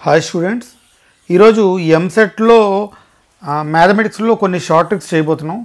Hi students, ఈరోజు ఎంసెట్లో మ్యాథమెటిక్స్లో కొన్ని షార్ట్ ట్రిక్స్ చేయబోతున్నాం.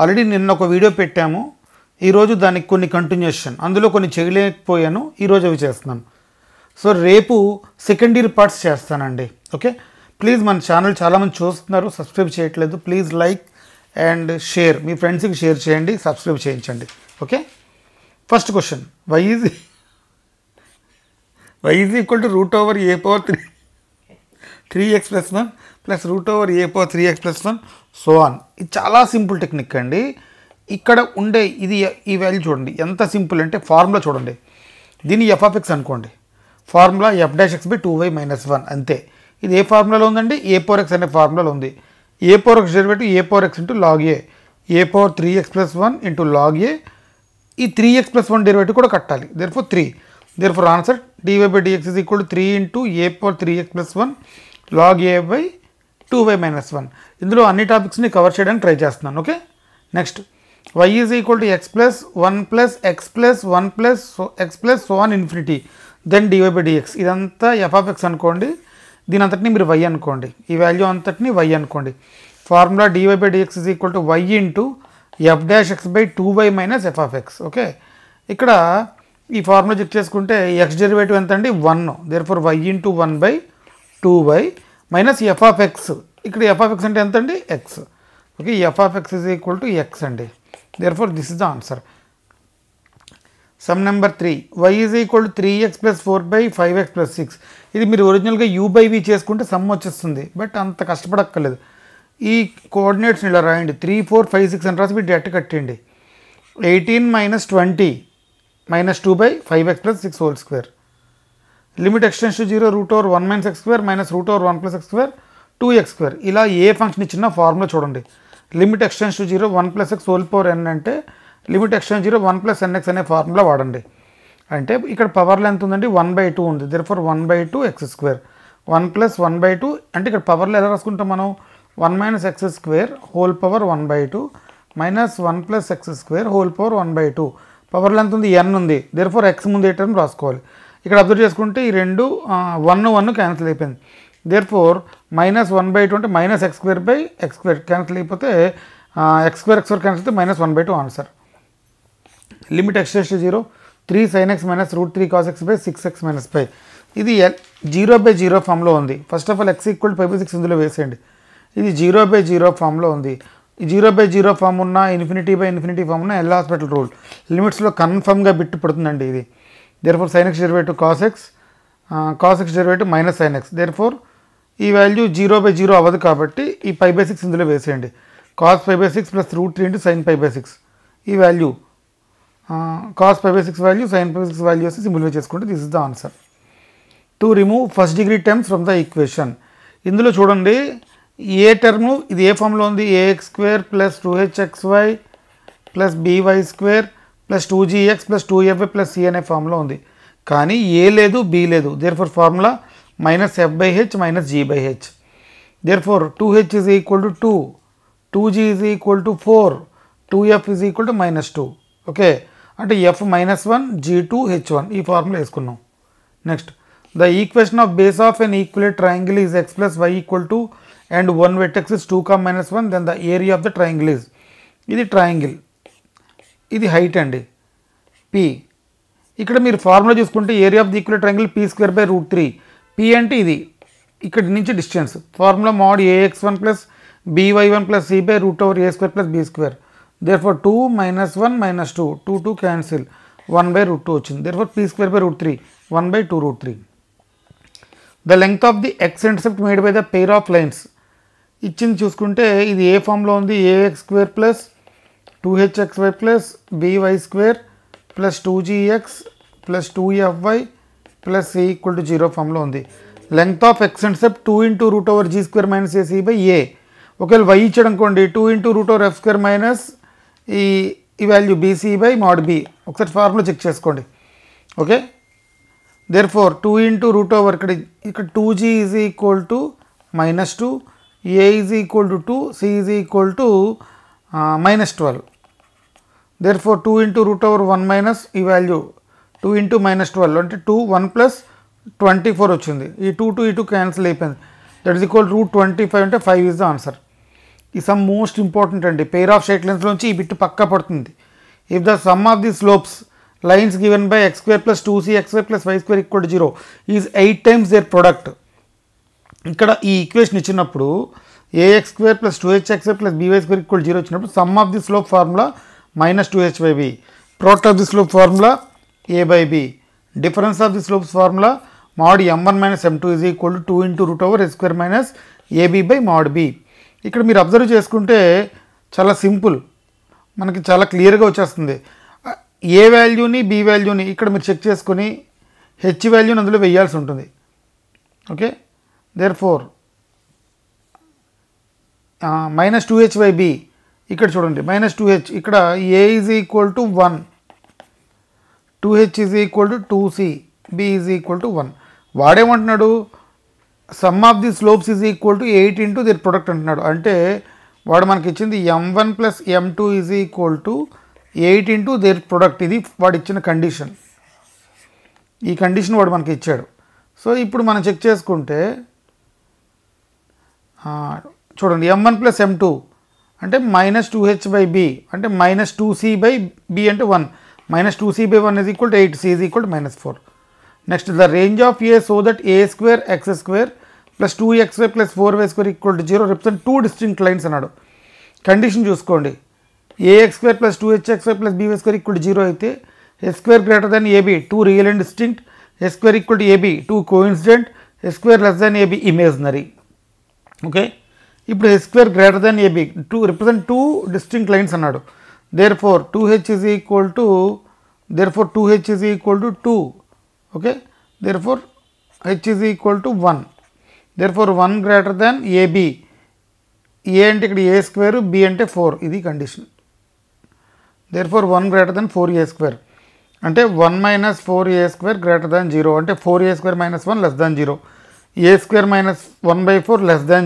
ఆల్రెడీ నిన్న ఒక వీడియో పెట్టాము. ఈరోజు దానికి కొన్ని కంటిన్యూషన్, అందులో కొన్ని చేయలేకపోయాను, ఈరోజు అవి చేస్తున్నాను. సో రేపు సెకండ్ ఇయర్ పార్ట్స్ చేస్తానండి. ఓకే, ప్లీజ్ మన ఛానల్ చాలామంది చూస్తున్నారు, సబ్స్క్రైబ్ చేయట్లేదు. ప్లీజ్ లైక్ అండ్ షేర్, మీ ఫ్రెండ్స్కి షేర్ చేయండి, సబ్స్క్రైబ్ చేయించండి. Okay, first question, y is equal to root over a power 3x plus 1 plus root over a power 3x plus 1 so on. ఇది చాలా simple technique అండి. ఇక్కడ ఉండే ఈ వాల్యూ చూడండి ఎంత సింపుల్ అంటే, ఫార్ములా చూడండి. దీన్ని ఎఫ్ ఆఫ్ ఎక్స్ అనుకోండి, formula F dash x by 2y minus 1 అంతే. ఇది ఏ ఫార్ములాలో ఉందండి? ఏ పవర్ ఎక్స్ అనే ఫార్ములాలో ఉంది. A power x derivative a power x into log a power 3x plus 1 into log ఈ 3x plus 1 డెరివేటివ్ కూడా కట్టాలి. Therefore 3. Therefore answer dy by dx is equal to 3 into a power 3x plus 1 log a by 2y minus 1. ఇందులో అన్ని టాపిక్స్ని cover చేయడానికి try చేస్తున్నాను. Okay, next y is equal to x plus 1 plus x plus 1 plus x plus so on infinity then dy by dx. ఇదంతా f of x అనుకోండి, దీని అంతటిని మీరు y అనుకోండి, ఈ వాల్యూ అంతటిని y అనుకోండి. Formula dy by dx is equal to y into f dash x by 2y minus f of x. Okay, ఇక్కడ ఈ ఫార్ములా చెక్ చేసుకుంటే ఎక్స్ డెరివేటివ్ ఎంత అండి? 1. Therefore y into 1 by 2y minus f of x. ఇక్కడ f of x అంటే ఎంత అండి? X. Okay, f of x is equal to x అండి. Therefore this is the answer. Sum number 3, y is equal to 3x plus 4 by 5x plus 6. ఇది మీరు ఒరిజినల్గా u by v చేసుకుంటే sum వచ్చేస్తుంది, but అంత కష్టపడక్కర్లేదు. ఈ కోఆర్డినేట్స్ని ఇలా రాయండి, 3 4 5 6 అని రాసి మీరు డైరెక్ట్ కట్టండి. 18 minus 20 minus 2 by 5x plus 6 whole square. Limit extends to 0 root over 1 minus x square minus root over 1 plus x square 2x square. ఇలా ఏ ఫంక్షన్ ఇచ్చిన ఫార్ములా చూడండి. Limit x tends to 0 1 plus x whole power n అంటే limit x tends 0 1 plus nx అనే formula వాడండి. అంటే ఇక్కడ పవర్లో ఎంత ఉందండి? 1/2 ఉంది. దేర్ఫోర్ 1/2 x square 1 plus 1/2 అంటే ఇక్కడ పవర్లో ఎలా రాసుకుంటాం మనం? 1 minus x square whole power 1/2 minus 1 plus x square whole power 1/2. పవర్లో ఎంత ఉంది? n ఉంది. దేర్ఫోర్ x ముందు ఏ టర్మ్ రాసుకోవాలి. ఇక్కడ అబ్జర్వ్ చేసుకుంటే ఈ రెండు 1 క్యాన్సిల్ అయిపోయింది. దేర్ఫోర్ మైనస్ 1/2 అంటే minus x square by x square cancel అయిపోతే x స్క్వేర్ క్యాన్సిల్ అయితే minus 1/2 answer. Limit x tends to 0 3 sin x minus root 3 cos x by 6x minus 5. ఇది 0/0 ఫామ్లో ఉంది. First of all x equal to 5/6 ఇందులో వేసేయండి. ఇది 0/0 ఫామ్లో ఉంది. ఈ 0/0 ఫామ్ ఉన్న, ఇన్ఫినిటీ బై ఇన్ఫినిటీ ఫామ్ ఉన్న ఎల్ హాస్పిటల్ రూల్ లిమిట్స్లో కన్ఫర్మ్గా బిట్టు పడుతుందండి ఇది. Therefore sin x derivative cos x derivative minus sin x. Therefore ఈ వాల్యూ 0/0 అవ్వదు కాబట్టి ఈ 5/6 ఇందులో వేసేయండి. cos 5/6 plus root 3 into sin 5/6. ఈ value cos 5/6 value sin 5/6 value వేసి సింప్లిఫై చేసుకుంటే this is the answer. To remove first degree terms from the equation. ఇందులో చూడండి ఏ టర్ము ఇది ఏ ఫామ్లో ఉంది? ax square plus 2hxy plus by square plus 2gx plus 2fy plus c అనే ఫామ్లో ఉంది. కానీ ఏ లేదు, b లేదు. Therefore formula minus f/h minus g/h. Therefore 2h is equal to 2, 2g is equal to 4, 2f is equal to -2. Okay, అంటే f -1 g2 h1 ఈ formula వేసుకున్నాం. Next, the equation of base of an equilateral triangle is x plus y equal to and one vertex is 2, -1, then the area of the triangle is. ఇది triangle, ఇది height అండి p. ఇక్కడ మీరు formula చూసుకుంటే area of the equal triangle p square by root 3. p అంటే ఇది ఇక్కడి నుంచి distance. Formula mode ax1 plus by1 plus c by root over a square plus b square. Therefore 2 -1 -2 2 cancel 1/√2 వచ్చింది. Therefore p square by root 3 1/2√3. The length of the x intercept made by the pair of lines ఇచ్చింది చూసుకుంటే ఇది ఏ ఫామ్లో ఉంది? ax square plus 2hxy plus by square plus 2gx plus 2fy plus c equal to 0 ఫామ్లో ఉంది. Length of x intercept 2 into root over g square minus ac by a. ఒకవేళ y ఇచ్చాడు అనుకోండి 2 into root over f square minus ఈ value bc by mod b. ఒకసారి formula check చేసుకోండి. Okay, therefore 2 into root over ఇక్కడ 2g is equal to -2, a is equal to 2, c is equal to -12. Therefore 2 into root over 1 minus ఈ value 2 into -12 అంటే 2 1 plus 24 వచ్చింది. ఈ 2 cancel అయిపోయింది. That is equal √25 అంటే 5 is the answer. ఈ some most important అండి. Pair of straight lines నుంచి ఈ బిట్ పక్కా పడుతుంది. If the sum of the slopes lines given by x² + 2cxy + y² = 0 is 8 times their product. ఇక్కడ ఈ equation ఇచ్చినప్పుడు ax² + 2hxy + by² = 0 వచ్చినప్పుడు some of the slope formula -2h/b, product of the slope formula a/b, difference of the slopes formula mod m1 - m2 = 2 × √h² - ab/mod b. ఇక్కడ మీరు observe చేసుకుంటే చాలా simple, మనకి చాలా క్లియర్గా వచ్చేస్తుంది. ఏ వాల్యూని బి వాల్యూని ఇక్కడ మీరు చెక్ చేసుకొని హెచ్ వాల్యూని అందులో వేయాల్సి ఉంటుంది. ఓకే, దేర్ఫోర్ -2h/b ఇక్కడ చూడండి -2h, ఇక్కడ a = 1, 2h = 2c, b = 1. వాడేమంటున్నాడు, sum of the slopes is equal to 8 × their product అంటున్నాడు. అంటే వాడు మనకి ఇచ్చింది m1 + m2 = 8 × దేర్ ప్రొడక్ట్. ఇది వాడు ఇచ్చిన కండిషన్. ఈ కండిషన్ వాడు మనకి ఇచ్చాడు. సో ఇప్పుడు మనం చెక్ చేసుకుంటే చూడండి m1 + m2 అంటే -2h/b అంటే -2c/b అంటే 1, -2c/1 = 8, c = -4. Next the range of a so that a² x² + 2xy + 4y² = 0 represent 2 distinct lines అన్నాడు. కండిషన్ చూసుకోండి, ax² + 2hxy + by² = 0 అయితే h² > ab 2 real and distinct, h² = ab 2 coincident, h² ab imaginary. Okay, ఇప్పుడు h² > ab 2 represent 2 distinct lines అన్నాడు. Therefore 2h = 2. Okay, therefore h = 1. Therefore 1 > ab. a అంటే ఇక్కడ a², b అంటే 4. ఇది condition. Therefore 1 > 4a² అంటే 1 - 4a² > 0 అంటే 4a² - 1 <0, a² - 1/4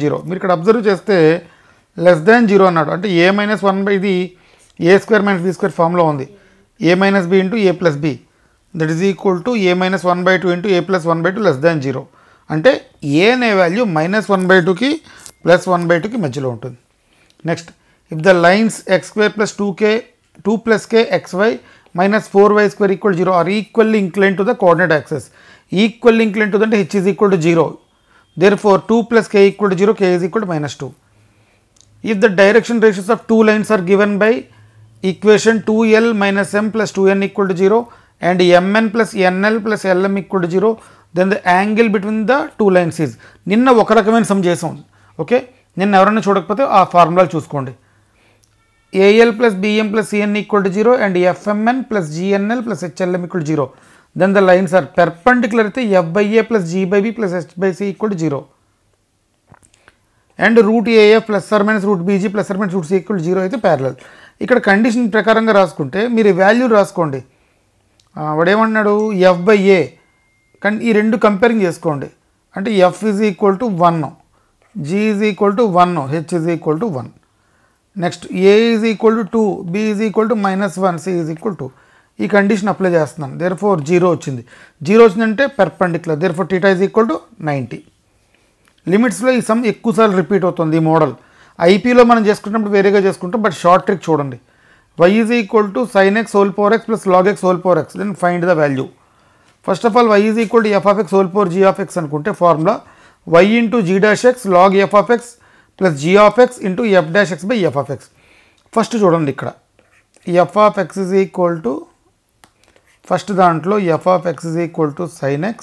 <0. మీరు ఇక్కడ అబ్జర్వ్ చేస్తే <0 అన్నాడు. అంటే a - 1 ఇది a² - b² ఫామ్లో ఉంది. a - b × a + b that is equal to a - 1/2 × a + 1/2 <0. అంటే a అనే వాల్యూ -1/2కి +1/2కి మధ్యలో ఉంటుంది. Next, if the lines x² + 2 + k xy - 4y² = 0 are equally inclined to the coordinate axes. Equally inclined to అంటే h = 0. Therefore 2 + k = 0, k = -2. If the direction ratios of 2 lines are given by equation 2l - m + 2n = 0 and mn + nl + lm = 0, then the angle between the 2 lines is. నిన్న ఒక రకమైన some చేసాం. Okay, నిన్న ఎవరైనా చూడకపోతే ఆ ఫార్ములాలు చూసుకోండి. al + bm + cn = 0 and fmn + gnl + hlm = 0. then the lines are perpendicular అయితే f/a + g/b + h/c = 0 and √af ± √bg ± √c = 0 అయితే ప్యారలల్. ఇక్కడ కండిషన్ ప్రకారంగా రాసుకుంటే మీరు వాల్యూ రాసుకోండి. వాడు ఏమన్నాడు, f/a, కానీ ఈ రెండు కంపేరింగ్ చేసుకోండి. అంటే f = 1, g = 1, h = 1. Next a = 2, b -1, c = 2. ఈ కండిషన్ అప్లై చేస్తున్నాను. దేర్ఫోర్ 0 వచ్చింది. 0 వచ్చిందంటే పెర్పెండిక్యులర్. దేర్ఫోర్ θ = 90. లిమిట్స్లో ఈ సమ్ ఎక్కువసార్లు రిపీట్ అవుతుంది. ఈ మోడల్ ఐపీలో మనం చేసుకున్నప్పుడు వేరేగా చేసుకుంటాం, బట్ షార్ట్ ట్రిక్ చూడండి. y = sin x whole power x + log x whole power x, then find the value. First of all y = f of x whole power g of x అనుకుంటే formula y × g' x log f of x + g of x × f' x/f of x. First చూడండి, ఇక్కడ f of x = first దాంట్లో f of x = sin x,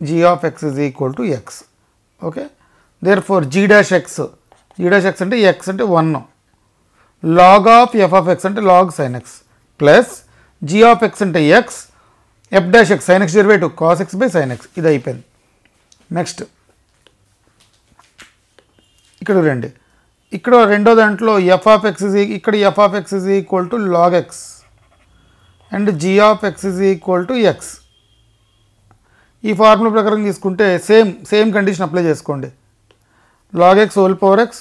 g of x = x. Okay, therefore g' x అంటే x అంటే 1, log of f of x అంటే log sin x plus g of x అంటే x, f' x sin x derivative cos x/sin x. ఇది అయిపోయింది. Next ఇక్కడ రండి, ఇక్కడ రెండో దాంట్లో f of x ఇక్కడ f of x = log x and g of x = x. ఈ ఫార్ములా ప్రకారం తీసుకుంటే సేమ్ కండిషన్ అప్లై చేసుకోండి. log x whole power x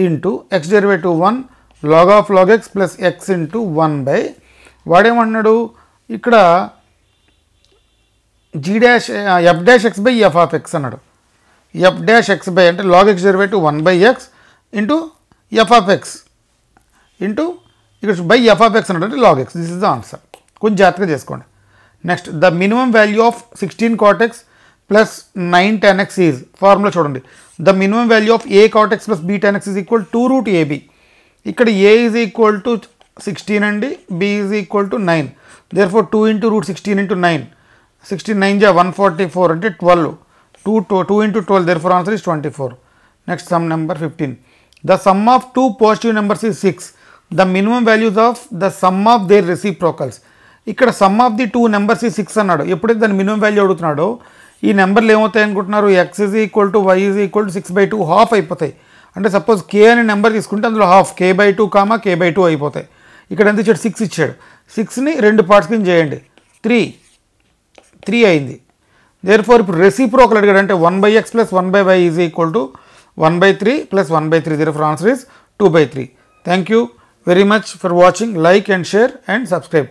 into x derivative 1 log of x plus x into 1 by వాడేమంటున్నాడు ఇక్కడ g dash f dash x by f of x అన్నాడు. F dash x by అంటే log x derivative 1/x into f of x into ఇక్కడ by f of x అన్నాడు అంటే log X. This is the answer. కొంచెం జాగ్రత్తగా చేసుకోండి. Next the minimum value of 16 cot x plus 9 tan x is formula చూడండి. The minimum value of a cot x plus b tan x is equal 2√ab. ఇక్కడ a is equal to 16 అండి, b is equal to 9. Therefore 2 into √16 into 9, 16 9 జా 144 అంటే 12, 2 into 12, therefore answer is 24. Next sum number 15. The sum of 2 positive numbers is 6. The minimum values of the sum of their reciprocals. ఇక్కడ sum of the 2 numbers is 6 అన్నాడు. ఎప్పుడైతే దాని minimum value అడుగుతున్నాడో ఈ నెంబర్లు ఏమవుతాయి అనుకుంటున్నారు? X is equal to y is equal to 6/2 half అయిపోతాయి. అంటే సపోజ్ కే అనే నెంబర్ తీసుకుంటే అందులో హాఫ్ k/2 కామా k/2 అయిపోతాయి. ఇక్కడ ఎంత ఇచ్చాడు? 6 ఇచ్చాడు. 6ని 2 పార్ట్స్ కింద చేయండి, 3 అయింది. దేర్ ఫోర్ ఇప్పుడు రెసిప్రోకల్ అడిగాడు అంటే 1/x plus 1/y is equal to 1/3 plus 1/3. Therefore answer is 2/3. Thank you very much for watching. Like and share and subscribe.